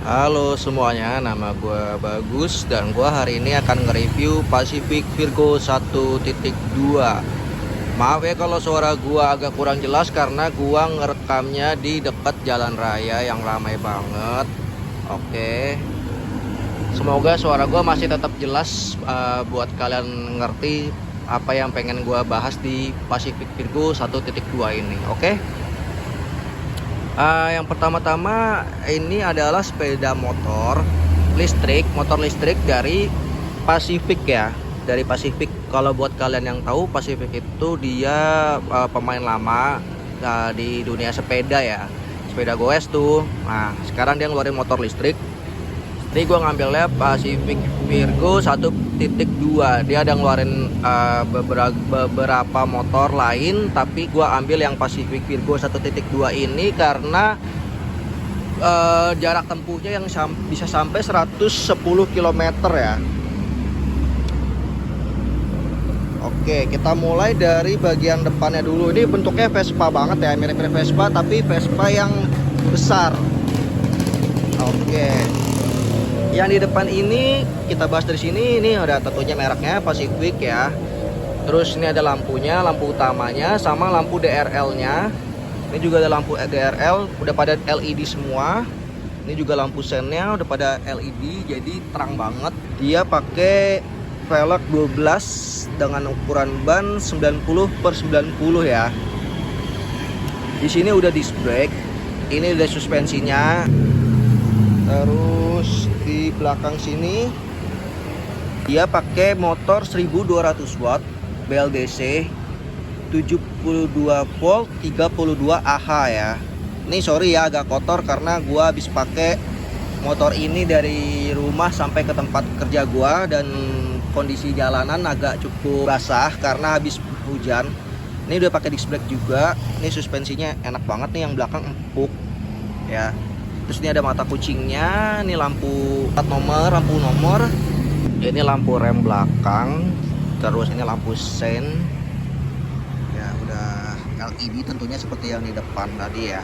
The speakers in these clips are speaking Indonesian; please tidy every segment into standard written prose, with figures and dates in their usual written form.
Halo semuanya, nama gue Bagus dan gue hari ini akan nge-review Pacific Virgo 1.2. Maaf ya kalau suara gue agak kurang jelas karena gue ngerekamnya di dekat jalan raya yang ramai banget. Oke, semoga suara gue masih tetap jelas buat kalian ngerti apa yang pengen gue bahas di Pacific Virgo 1.2 ini. Oke. Yang pertama-tama ini adalah sepeda motor listrik dari Pacific ya, dari Pacific. Kalau buat kalian yang tahu, Pacific itu dia pemain lama di dunia sepeda ya, sepeda goes tuh. Nah sekarang dia ngeluarin motor listrik. Ini gue ngambilnya Pacific Virgo 1.2. Dia ada ngeluarin beberapa motor lain, tapi gue ambil yang Pacific Virgo 1.2 ini karena jarak tempuhnya yang bisa sampai 110 km ya. Oke, kita mulai dari bagian depannya dulu. Ini bentuknya Vespa banget ya, mirip-mirip Vespa tapi Vespa yang besar. Oke. Yang di depan ini kita bahas dari sini. Ini ada tentunya mereknya Pacific ya. Terus ini ada lampunya, lampu utamanya sama lampu DRL-nya. Ini juga ada lampu DRL, udah pada LED semua. Ini juga lampu sennya udah pada LED, jadi terang banget. Dia pakai velg 12 dengan ukuran ban 90/90 ya. Di sini udah disc brake. Ini udah suspensinya. Terus di belakang sini dia pakai motor 1200 watt BLDC 72 volt 32 Ah ya. Ini sorry ya agak kotor karena gua habis pakai motor ini dari rumah sampai ke tempat kerja gua dan kondisi jalanan agak cukup basah karena habis hujan. Ini udah pakai disc brake juga. Ini suspensinya enak banget nih, yang belakang empuk ya. Terus ini ada mata kucingnya, ini lampu plat nomor, lampu nomor. Ini lampu rem belakang. Terus ini lampu sen. Ya udah LED tentunya seperti yang di depan tadi ya.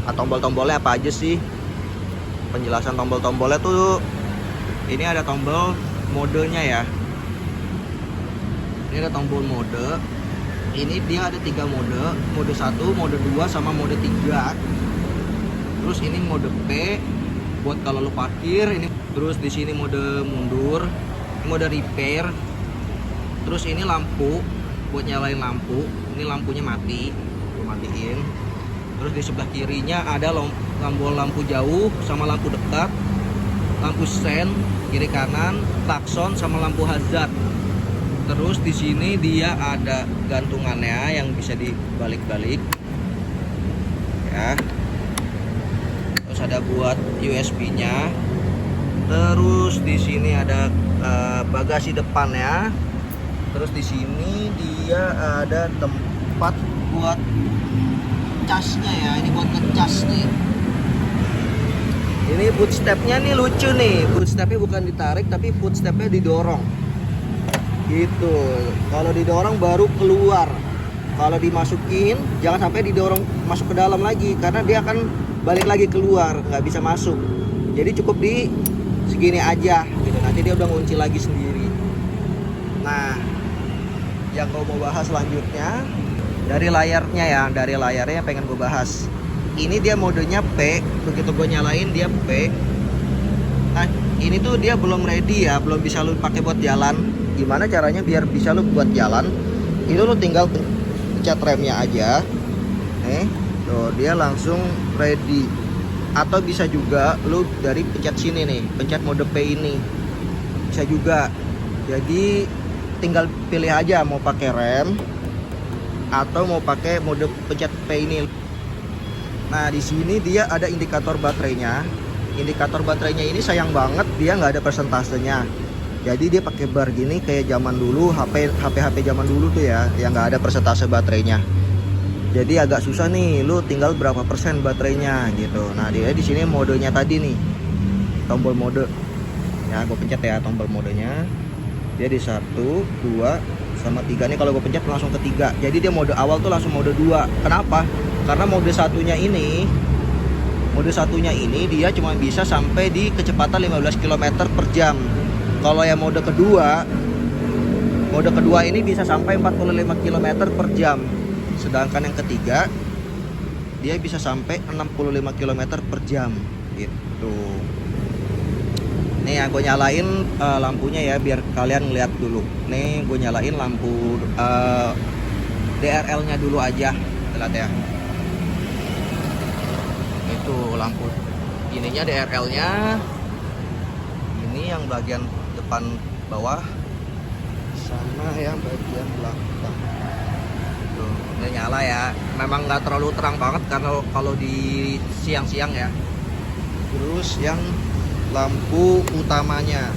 Tombol-tombolnya apa aja sih? Penjelasan tombol-tombolnya tuh, ini ada tombol modenya ya. Ini ada tombol mode. Ini dia ada 3 mode 1, mode 2 sama mode 3. Terus ini mode P buat kalau lu parkir ini. Terus di sini mode mundur, ini mode repair. Terus ini lampu buat nyalain lampu. Ini lampunya mati, gua matiin. Terus di sebelah kirinya ada lampu jauh sama lampu dekat, lampu sen kiri kanan, klakson sama lampu hazard. Terus di sini dia ada gantungannya yang bisa dibalik-balik ya. Terus ada buat USB-nya. Terus di sini ada bagasi depannya. Terus di sini dia ada tempat buat casnya ya. Ini buat ngecas nih. Ini footstepnya nih lucu nih. Footstepnya bukan ditarik tapi footstepnya didorong. Gitu. Kalau didorong baru keluar. Kalau dimasukin jangan sampai didorong masuk ke dalam lagi karena dia akan balik lagi keluar, nggak bisa masuk. Jadi cukup di segini aja gitu, nanti dia udah ngunci lagi sendiri. Nah yang gue mau bahas selanjutnya dari layarnya ya, dari layarnya yang pengen gue bahas. Ini dia modenya P, begitu gue nyalain dia P. Nah ini tuh dia belum ready ya, belum bisa lu pakai buat jalan. Gimana caranya biar bisa lu buat jalan? Itu lu tinggal pencet remnya aja. Tuh dia langsung ready. Atau bisa juga lu dari pencet sini nih, pencet mode P ini. Bisa juga. Jadi tinggal pilih aja mau pakai rem atau mau pakai mode pencet P ini. Nah, di sini dia ada indikator baterainya. Indikator baterainya ini sayang banget dia nggak ada persentasenya. Jadi dia pakai bar gini kayak zaman dulu, HP zaman dulu tuh ya, yang nggak ada persentase baterainya. Jadi agak susah nih, lu tinggal berapa persen baterainya gitu. Nah dia di sini modenya tadi nih, tombol mode. Ya gue pencet ya tombol modenya. Dia di 1, 2, sama 3 nih. Kalau gue pencet langsung ke 3. Jadi dia mode awal tuh langsung mode 2. Kenapa? Karena mode satunya ini Mode satunya ini dia cuma bisa sampai di kecepatan 15 km per jam. Kalau yang mode kedua ini bisa sampai 45 km per jam. Sedangkan yang ketiga dia bisa sampai 65 km per jam gitu. Nih ya, gue nyalain lampunya ya biar kalian lihat dulu. Nih gue nyalain lampu DRL-nya dulu aja, lihat ya. Itu lampu ininya DRL-nya. Ini yang bagian depan bawah sama yang bagian belakang. Tuh, udah nyala ya. Memang nggak terlalu terang banget karena kalau di siang-siang ya. Terus yang lampu utamanya.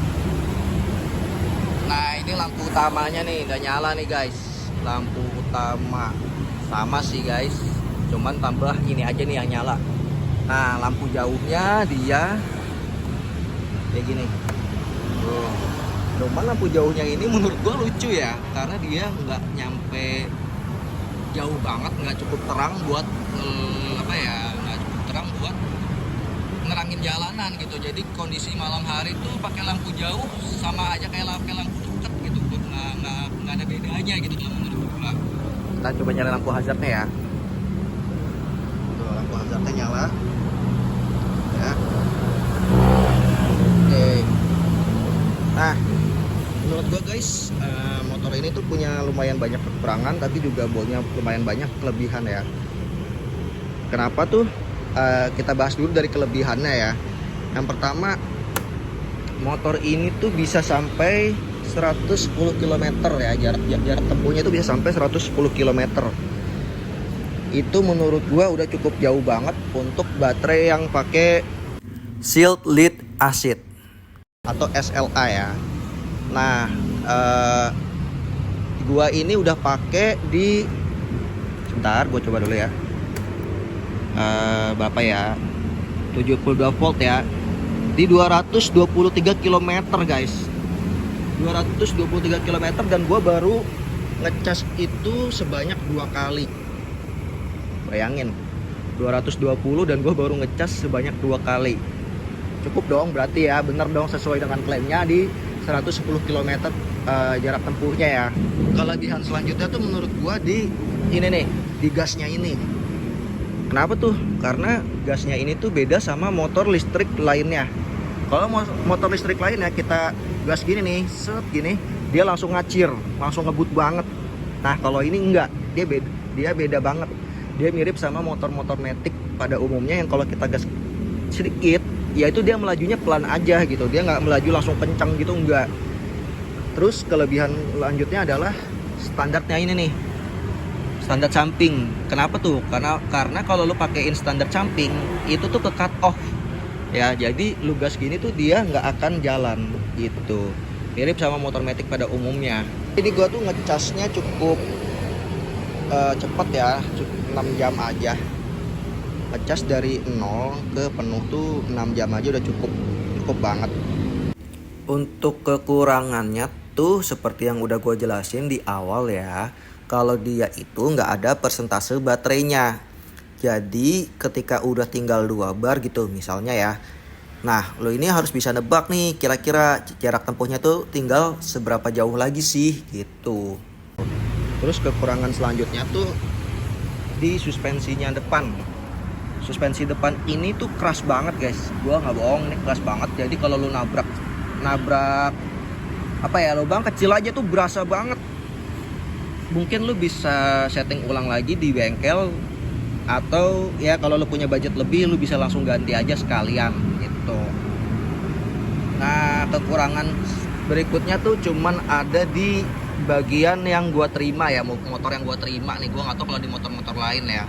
Nah, ini lampu utamanya nih udah nyala nih guys. Lampu utama sama sih guys. Cuman tambah ini aja nih yang nyala. Nah, lampu jauhnya dia kayak gini. Tuh. Cuman lampu jauhnya ini menurut gua lucu ya, karena dia nggak nyampe jauh banget, nggak cukup terang buat nggak cukup terang buat nerangin jalanan gitu. Jadi kondisi malam hari tuh pakai lampu jauh sama aja kayak lampu dekat gitu, nggak ada bedanya gitu kalau menurut gua. Kita coba nyalain lampu hazardnya ya. Tuh, lampu hazardnya nyala. Ya. Oke. Nah, menurut gua guys, motor ini tuh punya lumayan banyak kekurangan, tapi juga punya lumayan banyak kelebihan ya. Kenapa tuh? Kita bahas dulu dari kelebihannya ya. Yang pertama, motor ini tuh bisa sampai 110 km ya, jarak tempuhnya itu bisa sampai 110 km. Itu menurut gua udah cukup jauh banget untuk baterai yang pakai Sealed Lead Acid atau SLA ya. Nah, gua ini udah pakai di, sebentar gua coba dulu ya. Berapa ya? 72 volt ya. Di 223 km guys. 223 km dan gua baru ngecas itu sebanyak 2 kali. Bayangin, 220 dan gue baru ngecas sebanyak 2 kali. Cukup dong berarti ya, bener dong sesuai dengan klaimnya di 110 km jarak tempuhnya ya. Kelebihan selanjutnya tuh menurut gue di ini nih, di gasnya ini. Kenapa tuh? Karena gasnya ini tuh beda sama motor listrik lainnya. Kalau motor listrik lainnya kita gas gini nih, set gini, dia langsung ngacir, langsung ngebut banget. Nah kalau ini enggak, dia beda banget. Dia mirip sama motor-motor matic pada umumnya yang kalau kita gas sedikit, ya itu dia melajunya pelan aja gitu. Dia nggak melaju langsung kencang gitu, enggak. Terus kelebihan lanjutnya adalah standarnya ini nih, standar samping. Kenapa tuh? Karena kalau lu pakein standar samping itu tuh ke cut off ya. Jadi lu gas gini tuh dia nggak akan jalan gitu. Mirip sama motor matic pada umumnya. Jadi gua tuh ngecasnya cukup cepet ya, cukup 6 jam aja. Ngecas dari 0 ke penuh tuh 6 jam aja udah cukup banget. Untuk kekurangannya tuh seperti yang udah gue jelasin di awal ya. Kalau dia itu nggak ada persentase baterainya. Jadi ketika udah tinggal 2 bar gitu misalnya ya. Nah lo ini harus bisa nebak nih kira-kira jarak tempuhnya tuh tinggal seberapa jauh lagi sih gitu. Terus kekurangan selanjutnya tuh di suspensinya depan. Suspensi depan ini tuh keras banget guys. Gua nggak bohong, nih keras banget. Jadi kalau lu nabrak apa ya, lubang kecil aja tuh berasa banget. Mungkin lu bisa setting ulang lagi di bengkel, atau ya kalau lu punya budget lebih lu bisa langsung ganti aja sekalian gitu. Nah kekurangan berikutnya tuh cuman ada di bagian yang gua terima ya, motor yang gua terima nih. Gua nggak tahu kalau di motor-motor lain ya.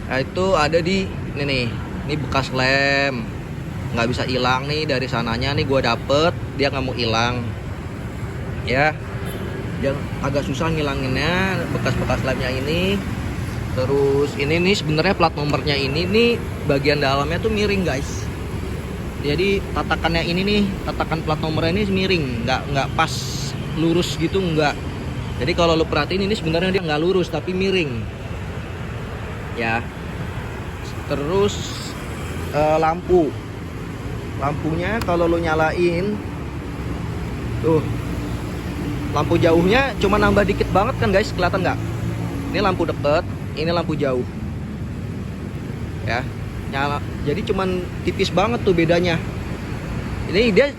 Nah itu ada di ini nih, ini bekas lem, nggak bisa hilang nih dari sananya nih. Gua dapet, dia nggak mau hilang ya. Dia agak susah ngilanginnya, bekas-bekas lemnya ini. Terus ini nih sebenarnya plat nomornya ini nih bagian dalamnya tuh miring guys. Jadi tatakannya ini nih, tatakan plat nomornya ini miring, nggak pas lurus gitu, enggak. Jadi kalau lu perhatiin ini sebenarnya dia nggak lurus tapi miring ya. Terus lampunya kalau lo nyalain tuh, lampu jauhnya cuma nambah dikit banget kan guys, kelihatan nggak? Ini lampu deket, ini lampu jauh ya, nyala. Jadi cuman tipis banget tuh bedanya. Ini dia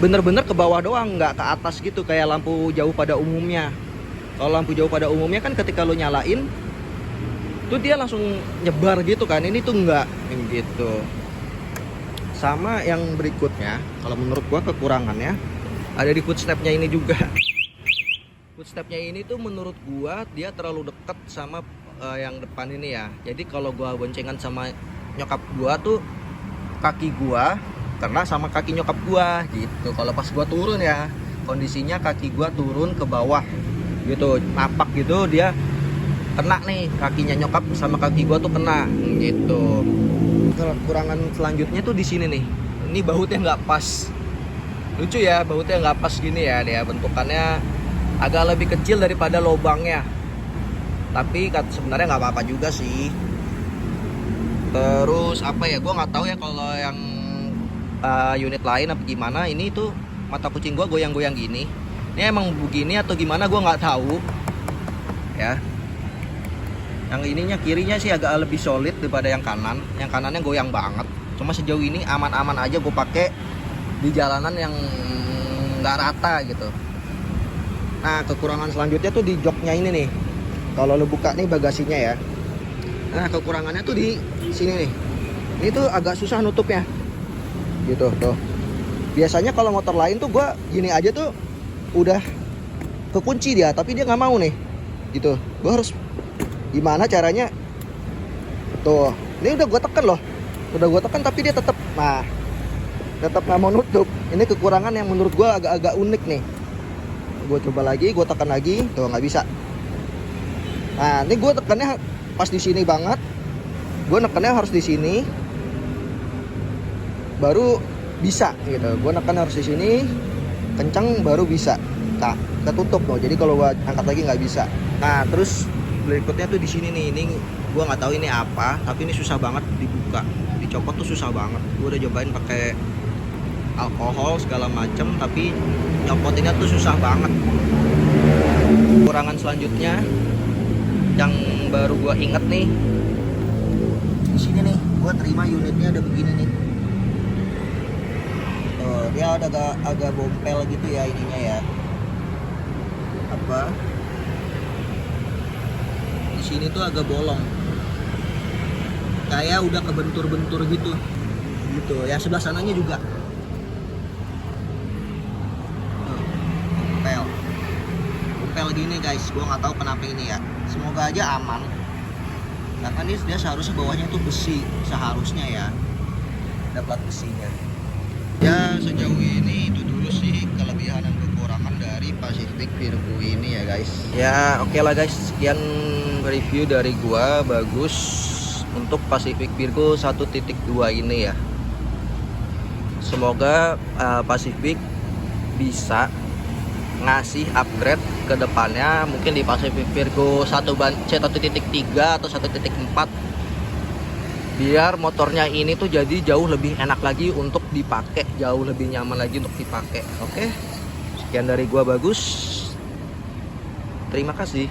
bener-bener ke bawah doang, nggak ke atas gitu kayak lampu jauh pada umumnya. Kalau lampu jauh pada umumnya kan ketika lo nyalain tuh dia langsung nyebar gitu kan, ini tuh enggak gitu. Sama yang berikutnya, kalau menurut gua kekurangannya ada di footstepnya ini juga. Footstepnya ini tuh menurut gua dia terlalu deket sama yang depan ini ya. Jadi kalau gua boncengan sama nyokap gua tuh kaki gua kena sama kaki nyokap gua gitu. Kalau pas gua turun ya, kondisinya kaki gua turun ke bawah gitu, napak gitu, dia kena nih, kakinya nyokap sama kaki gua tuh kena gitu. Kekurangan selanjutnya tuh di sini nih, ini bautnya nggak pas. Lucu ya, bautnya nggak pas gini ya, dia bentukannya agak lebih kecil daripada lubangnya, tapi sebenarnya nggak apa-apa juga sih. Terus apa ya, gua nggak tahu ya kalau yang unit lain apa gimana. Ini tuh mata kucing gua goyang-goyang gini, ini emang begini atau gimana gua nggak tahu ya. Yang ininya kirinya sih agak lebih solid daripada yang kanan. Yang kanannya goyang banget. Cuma sejauh ini aman-aman aja gue pakai di jalanan yang nggak rata gitu. Nah kekurangan selanjutnya tuh di joknya ini nih. Kalau lo buka nih bagasinya ya. Nah kekurangannya tuh di sini nih. Ini tuh agak susah nutupnya. Gitu tuh. Biasanya kalau motor lain tuh gue gini aja tuh udah kekunci dia, tapi dia nggak mau nih. Gitu. Gue harus gimana caranya tuh, ini udah gue tekan loh, tapi dia tetap nggak mau nutup. Ini kekurangan yang menurut gue agak-agak unik nih. Gue coba lagi, gue tekan lagi, tuh nggak bisa. Nah ini gue tekannya pas di sini banget, gue nekannya harus di sini baru bisa gitu. Gue nekan harus di sini kencang baru bisa. Nah ketutup loh, jadi kalau gue angkat lagi nggak bisa. Nah terus berikutnya tuh di sini nih, ini gua nggak tahu ini apa, tapi ini susah banget dibuka, dicopot tuh susah banget. Gua udah cobain pakai alkohol segala macem, tapi nyopotinnya tuh susah banget. Kekurangan selanjutnya yang baru gua inget nih, di sini nih, gua terima unitnya ada begini nih. Dia ada agak bompel gitu ya ininya ya. Apa? Sini tuh agak bolong, kayak udah kebentur-bentur gitu ya. Sebelah sananya juga bumpel gini guys. Gua nggak tahu kenapa ini ya, semoga aja aman karena dia seharusnya bawahnya tuh besi, seharusnya ya ada plat besinya ya. Sejauh ini itu dulu sih kelebihan dan kekurangan dari Pacific Virgo ini ya guys ya. Oke lah guys, sekian review dari gua. Bagus untuk Pacific Virgo 1.2 ini ya. Semoga Pacific bisa ngasih upgrade ke depannya, mungkin di Pacific Virgo 1.3 atau 1.4, biar motornya ini tuh jadi jauh lebih enak lagi untuk dipakai, jauh lebih nyaman lagi untuk dipakai. Oke, sekian dari gua Bagus, terima kasih.